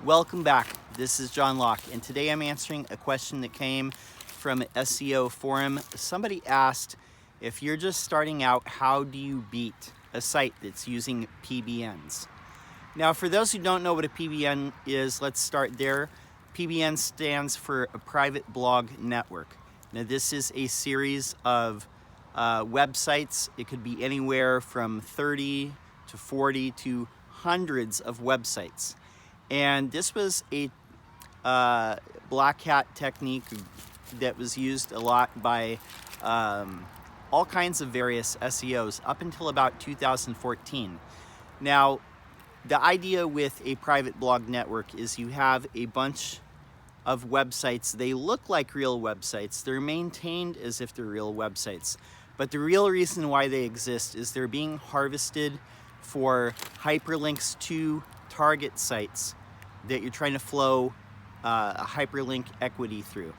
Welcome back. This is John Locke, and today I'm answering a question that came from SEO forum. Somebody asked, if you're just starting out, how do you beat a site that's using PBNs? Now, for those who don't know what a PBN is, let's start there. PBN stands for a private blog network. Now, this is a series of websites. It could be anywhere from 30 to 40 to hundreds of websites. And this was a black hat technique that was used a lot by all kinds of various SEOs up until about 2014. Now, the idea with a private blog network is you have a bunch of websites. They look like real websites. They're maintained as if they're real websites. But the real reason why they exist is they're being harvested for hyperlinks to target sites that you're trying to flow a hyperlink equity through.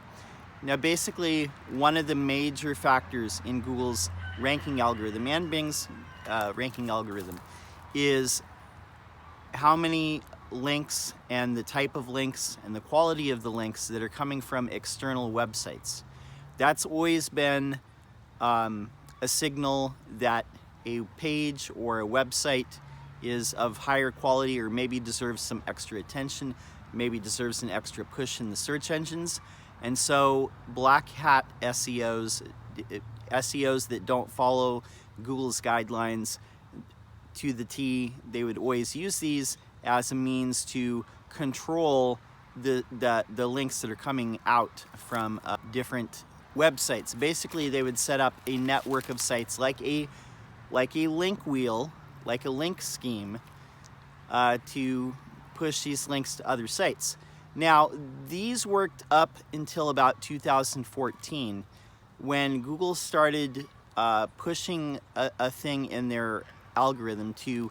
Now, basically, one of the major factors in Google's ranking algorithm and Bing's ranking algorithm is how many links and the type of links and the quality of the links that are coming from external websites. That's always been a signal that a page or a website is of higher quality, or maybe deserves some extra attention, maybe deserves an extra push in the search engines. And so black hat SEOs that don't follow Google's guidelines to the T, they would always use these as a means to control the links that are coming out from different websites. Basically, they would set up a network of sites like a link wheel, like a link scheme, to push these links to other sites. Now, these worked up until about 2014, when Google started pushing a thing in their algorithm to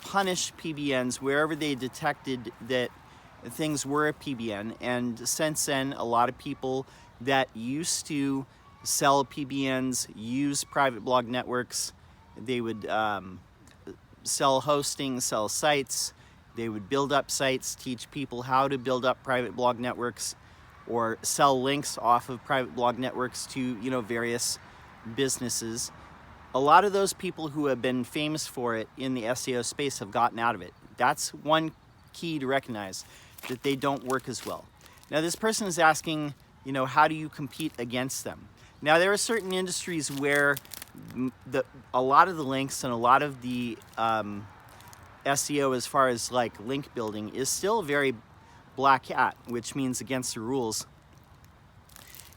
punish PBNs wherever they detected that things were a PBN. And since then, a lot of people that used to sell PBNs use private blog networks. They would sell hosting, sell sites. They would build up sites, teach people how to build up private blog networks, or sell links off of private blog networks to, various businesses. A lot of those people who have been famous for it in the SEO space have gotten out of it. That's one key to recognize, that they don't work as well. Now, this person is asking, how do you compete against them? Now, there are certain industries where a lot of the links and a lot of the SEO as far as like link building is still very black hat, which means against the rules.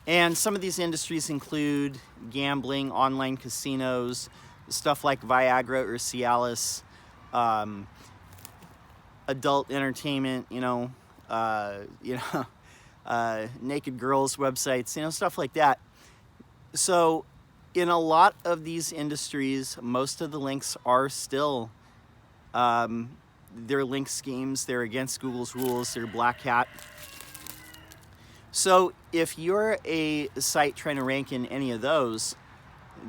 And some of these industries include gambling, online casinos, stuff like Viagra or Cialis, adult entertainment, naked girls websites, stuff like that. So in a lot of these industries, most of the links are still they're link schemes. They're against Google's rules. They're black hat. So if you're a site trying to rank in any of those,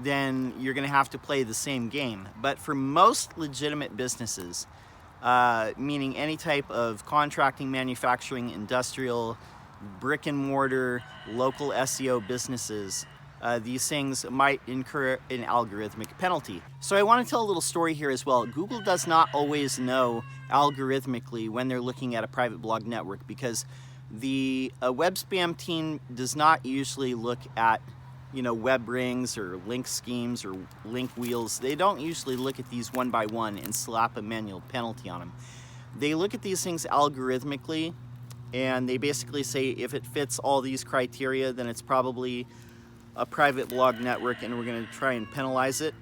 then you're going to have to play the same game. But for most legitimate businesses, meaning any type of contracting, manufacturing, industrial, brick and mortar, local SEO businesses, these things might incur an algorithmic penalty. So I want to tell a little story here as well. Google does not always know algorithmically when they're looking at a private blog network, because the web spam team does not usually look at web rings or link schemes or link wheels. They don't usually look at these one by one and slap a manual penalty on them. They look at these things algorithmically, and they basically say, if it fits all these criteria, then it's probably a private blog network, and we're going to try and penalize it.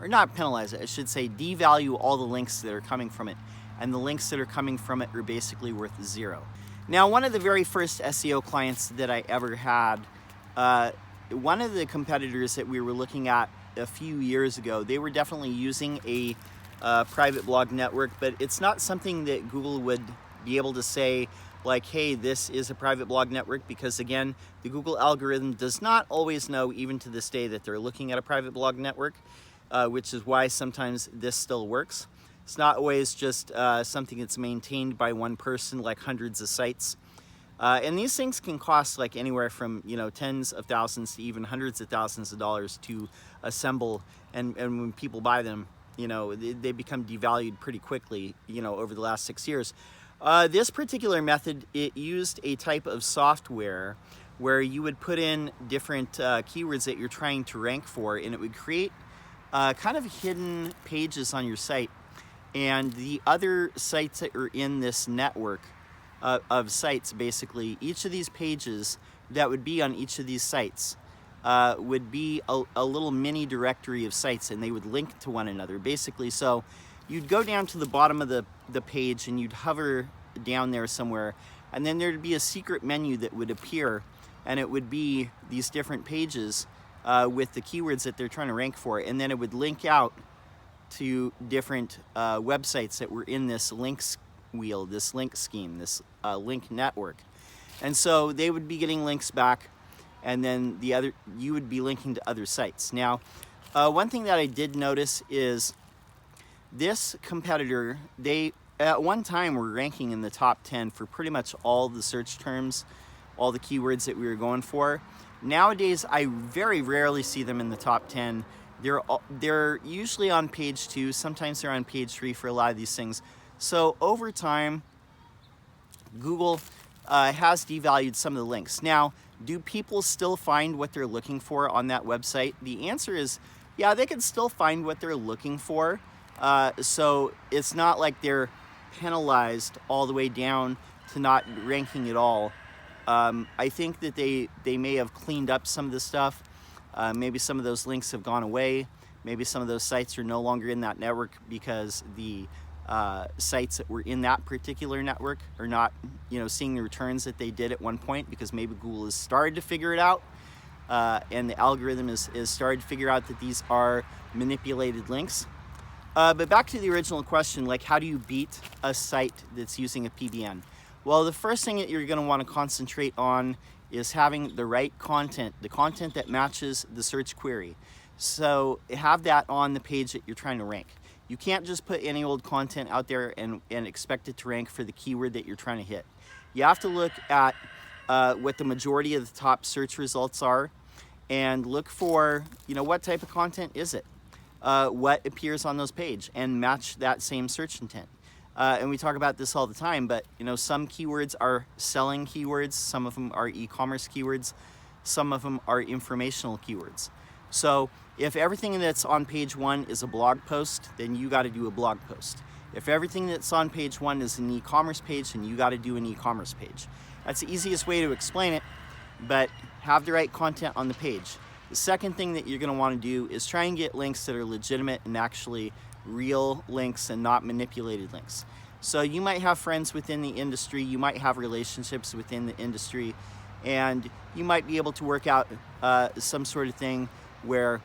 Or not penalize it, I should say devalue all the links that are coming from it. And the links that are coming from it are basically worth zero. Now, one of the very first SEO clients that I ever had, one of the competitors that we were looking at a few years ago, they were definitely using a private blog network, but it's not something that Google would be able to say, like, hey, this is a private blog network, because again, the Google algorithm does not always know, even to this day, that they're looking at a private blog network, which is why sometimes this still works. It's not always just something that's maintained by one person, like hundreds of sites. And these things can cost like anywhere from, you know, tens of thousands to even hundreds of thousands of dollars to assemble. And when people buy them, you know, they become devalued pretty quickly, you know, over the last 6 years. This particular method, it used a type of software where you would put in different keywords that you're trying to rank for, and it would create kind of hidden pages on your site. And the other sites that are in this network of sites, basically, each of these pages that would be on each of these sites would be a little mini directory of sites, and they would link to one another, basically. So you'd go down to the bottom of the page and you'd hover down there somewhere, and then there'd be a secret menu that would appear, and it would be these different pages with the keywords that they're trying to rank for, and then it would link out to different websites that were in this links wheel, this link scheme, this link network. And so they would be getting links back, and then you would be linking to other sites. Now, one thing that I did notice is this competitor, they at one time were ranking in the top 10 for pretty much all the search terms, all the keywords that we were going for. Nowadays, I very rarely see them in the top 10. They're usually on page 2, sometimes they're on page 3 for a lot of these things. So over time, Google has devalued some of the links. Now, do people still find what they're looking for on that website? The answer is, yeah, they can still find what they're looking for. So it's not like they're penalized all the way down to not ranking at all. I think that they may have cleaned up some of the stuff. Maybe some of those links have gone away. Maybe some of those sites are no longer in that network because the sites that were in that particular network are not, you know, seeing the returns that they did at one point, because maybe Google has started to figure it out, and the algorithm is started to figure out that these are manipulated links. But back to the original question, like, how do you beat a site that's using a PBN? Well, the first thing that you're going to want to concentrate on is having the right content, the content that matches the search query. So have that on the page that you're trying to rank. You can't just put any old content out there and expect it to rank for the keyword that you're trying to hit. You have to look at what the majority of the top search results are, and look for, you know, what type of content is it? What appears on those pages, and match that same search intent. And we talk about this all the time, but, you know, some keywords are selling keywords, some of them are e-commerce keywords, some of them are informational keywords. So if everything that's on page 1 is a blog post, then you got to do a blog post. If everything that's on page 1 is an e-commerce page, then you got to do an e-commerce page. That's the easiest way to explain it, but have the right content on the page. The second thing that you're going to want to do is try and get links that are legitimate and actually real links and not manipulated links. So you might have friends within the industry, you might have relationships within the industry, and you might be able to work out some sort of thing where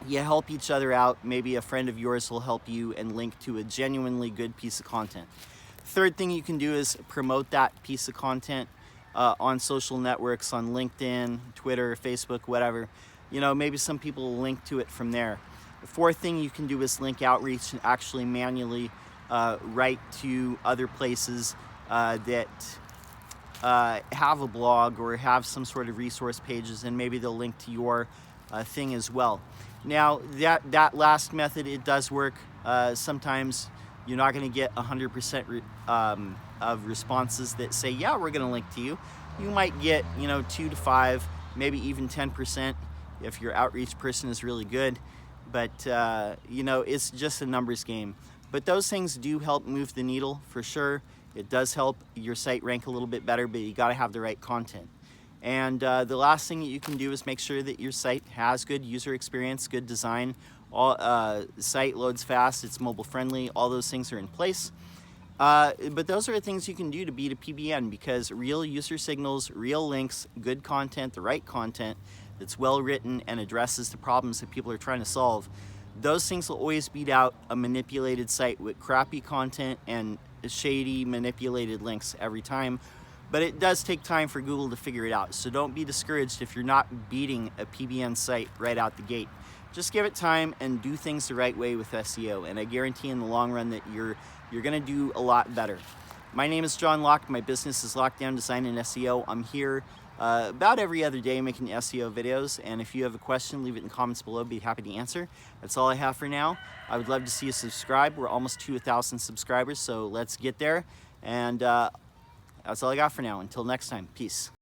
you help each other out. Maybe a friend of yours will help you and link to a genuinely good piece of content. Third thing you can do is promote that piece of content on social networks, on LinkedIn, Twitter, Facebook, whatever. You know, maybe some people will link to it from there. The fourth thing you can do is link outreach and actually manually write to other places that have a blog or have some sort of resource pages, and maybe they'll link to your thing as well. Now, that last method, it does work. Sometimes you're not going to get 100% of responses that say, yeah, we're going to link to you. You might get, you know, 2 to 5, maybe even 10% if your outreach person is really good. But, you know, it's just a numbers game. But those things do help move the needle for sure. It does help your site rank a little bit better, but you got to have the right content. And the last thing that you can do is make sure that your site has good user experience, good design. Site loads fast, it's mobile friendly, all those things are in place. But those are the things you can do to beat a PBN, because real user signals, real links, good content, the right content that's well written and addresses the problems that people are trying to solve, those things will always beat out a manipulated site with crappy content and shady manipulated links every time. But it does take time for Google to figure it out. So don't be discouraged if you're not beating a PBN site right out the gate. Just give it time and do things the right way with SEO, and I guarantee in the long run that you're gonna do a lot better. My name is John Locke. My business is Lockdown Design and SEO. I'm here about every other day making SEO videos, and if you have a question, leave it in the comments below. Be happy to answer. That's all I have for now. I would love to see you subscribe. We're almost to 1,000 subscribers, so let's get there. And that's all I got for now. Until next time, peace.